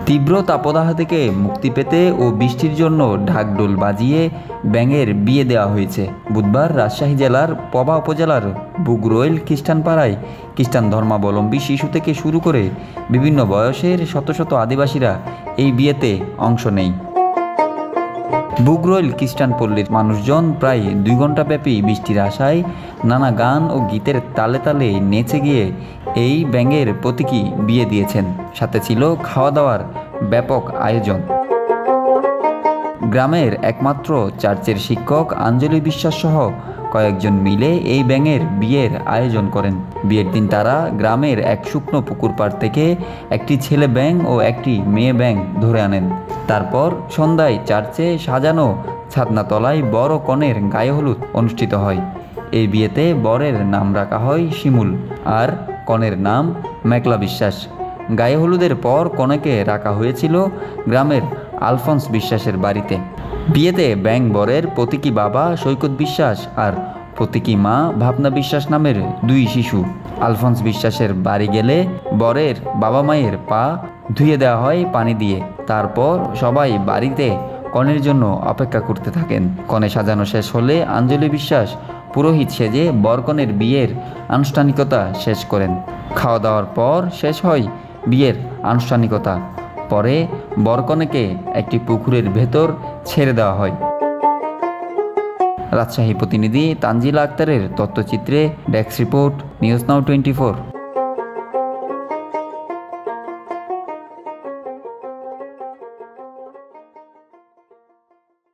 তীব্র তাপদাহ থেকে মুক্তি পেতে ও বৃষ্টির জন্য ঢাকঢোল বাজিয়ে ব্যাঙের বিয়ে দেওয়া হয়েছে। বুধবার রাজশাহী জেলার পবা উপজেলার বুগরৈল খ্রিস্টান পাড়ায় খ্রিস্টান ধর্মাবলম্বী শিশু থেকে শুরু করে বিভিন্ন বয়সের শত শত আদিবাসীরা এই বিয়েতে অংশ নেয়। বুগরৈল খ্রিস্টান পল্লীর মানুষজন প্রায় 2 ঘণ্টাব্যাপী বৃষ্টির আশায় নানা গান ও গীতের তালে তালে নেচে গিয়ে এই ব্যাঙের প্রতীকী বিয়ে দিয়েছেন। সাথে ছিল খাওয়া দাওয়ার ব্যাপক আয়োজন। গ্রামের একমাত্র চার্চের শিক্ষক আঞ্জলি বিশ্বাস সহ কয়েকজন মিলে এই ব্যাঙের বিয়ের আয়োজন করেন। বিয়ের দিন তারা গ্রামের এক শুকনো পুকুর পাড় থেকে একটি ছেলে ব্যাঙ ও একটি মেয়ে ব্যাঙ ধরে আনেন। তারপর সন্ধ্যায় চার্চে সাজানো ছাদনাতলায় বর ও কনের গায়ে হলুদ অনুষ্ঠিত হয়। এই বিয়েতে বরের নাম রাখা হয় শিমুল আর কনের নাম মেঘলা বিশ্বাস। গায়ে হলুদের পর কনেকে রাখা হয়েছিল গ্রামের আলফন্স বিশ্বাসের বাড়িতে। বিয়েতে ব্যাঙ বরের প্রতীকী বাবা সৈকত বিশ্বাস আর প্রতীকী মা ভাবনা বিশ্বাস নামের 2 শিশু। আলফন্স বিশ্বাসের বাড়ি গেলে বরের বাবা মায়ের পা ধুয়ে দেওয়া হয় পানি দিয়ে। তারপর সবাই বাড়িতে কনের জন্য অপেক্ষা করতে থাকেন। কনে সাজানো শেষ হলে আঞ্জলি বিশ্বাস পুরোহিত সেজে বরকনের বিয়ের আনুষ্ঠানিকতা শেষ করেন। খাওয়া দাওয়ার পর শেষ হয় বিয়ের আনুষ্ঠানিকতা। পরে বরকনেকে একটি পুকুরের ভেতর ছেড়ে দেওয়া হয়। রাজশাহী প্রতিনিধি তানজিলা আক্তারের তথ্যচিত্রে ডেস্ক রিপোর্ট, নিউজ নাও 24।